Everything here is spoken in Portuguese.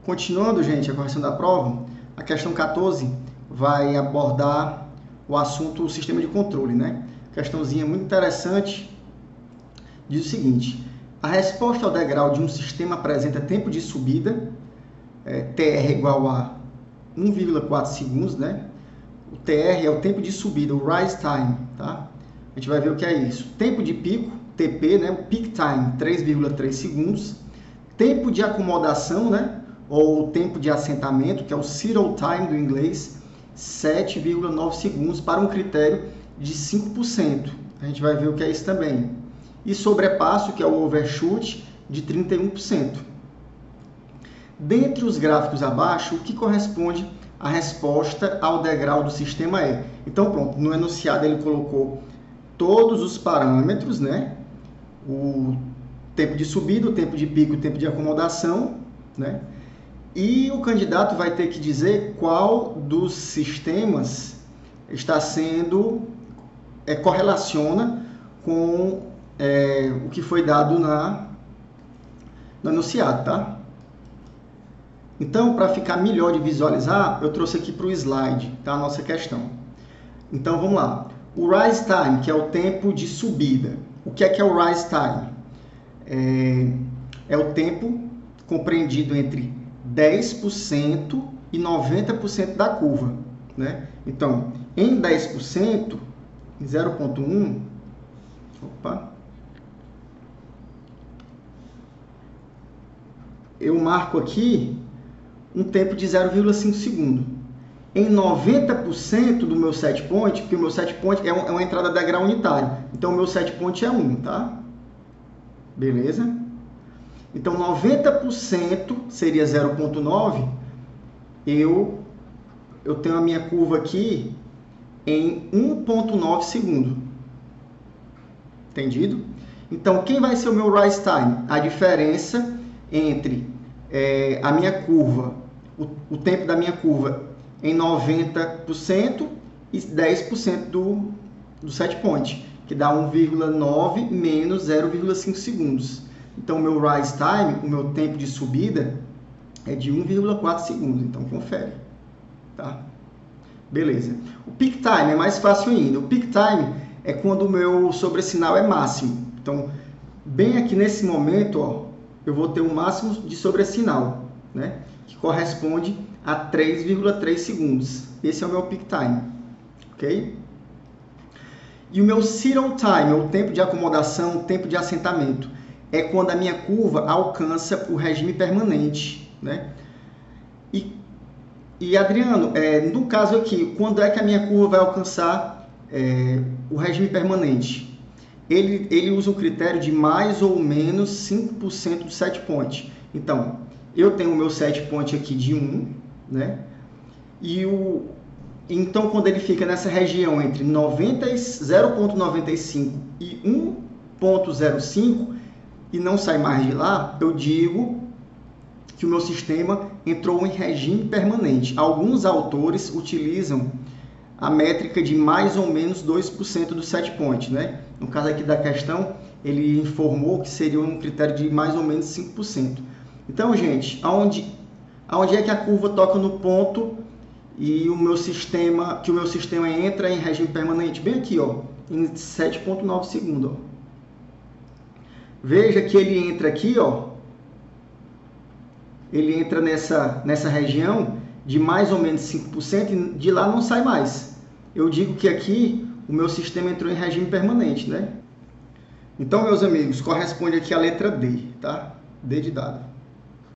Continuando, gente, a correção da prova, a questão 14 vai abordar o assunto o sistema de controle, né? Questãozinha muito interessante, diz o seguinte: a resposta ao degrau de um sistema apresenta tempo de subida, TR igual a 1,4 segundos, né? O TR é o tempo de subida, o rise time, tá? A gente vai ver o que é isso. Tempo de pico, TP, né? O peak time, 3,3 segundos. Tempo de acomodação, né? Ou tempo de assentamento, que é o settle time do inglês, 7,9 segundos para um critério de 5%. A gente vai ver o que é isso também. E sobrepasso, que é o overshoot, de 31%. Dentre os gráficos abaixo, o que corresponde à resposta ao degrau do sistema é? Então, pronto, no enunciado ele colocou todos os parâmetros, né? O tempo de subida, o tempo de pico, o tempo de acomodação, né? E o candidato vai ter que dizer qual dos sistemas está sendo, correlaciona com o que foi dado no enunciado, tá? Então, para ficar melhor de visualizar, eu trouxe aqui para o slide, tá? A nossa questão. Então, vamos lá. O rise time, que é o tempo de subida. O que é o rise time? É o tempo compreendido entre 10% e 90% da curva, né? Então, em 10%, em 0,1, eu marco aqui um tempo de 0,5 segundo. Em 90% do meu set point, porque o meu set point é uma entrada degrau unitário, então o meu set point é 1, tá? Beleza? Então, 90% seria 0,9, eu tenho a minha curva aqui em 1,9 segundo. Entendido? Então, quem vai ser o meu rise time? A diferença entre a minha curva, o tempo da minha curva em 90% e 10% do set point, que dá 1,9 menos 0,5 segundos. Então, o meu rise time, o meu tempo de subida, é de 1,4 segundos. Então, confere. Tá? Beleza. O peak time é mais fácil ainda. O peak time é quando o meu sobressinal é máximo. Então, bem aqui nesse momento, ó, eu vou ter o máximo de sobressinal, né? Que corresponde a 3,3 segundos. Esse é o meu peak time. Ok? E o meu settle time, é o tempo de acomodação, o tempo de assentamento. É quando a minha curva alcança o regime permanente, né? E Adriano, no caso aqui, quando é que a minha curva vai alcançar o regime permanente? Ele usa um critério de mais ou menos 5% do set point. Então, eu tenho o meu set point aqui de 1, né? Então, quando ele fica nessa região entre 0,95 e 1,05, e não sai mais de lá, eu digo que o meu sistema entrou em regime permanente. Alguns autores utilizam a métrica de mais ou menos 2% do set point, né? No caso aqui da questão, ele informou que seria um critério de mais ou menos 5%. Então, gente, aonde é que a curva toca no ponto e o meu sistema entra em regime permanente? Bem aqui, ó, em 7,9 segundos, ó. Veja que ele entra aqui, ó. Ele entra nessa região de mais ou menos 5% e de lá não sai mais. Eu digo que aqui o meu sistema entrou em regime permanente, né? Então, meus amigos, corresponde aqui a letra D, tá? D de dado.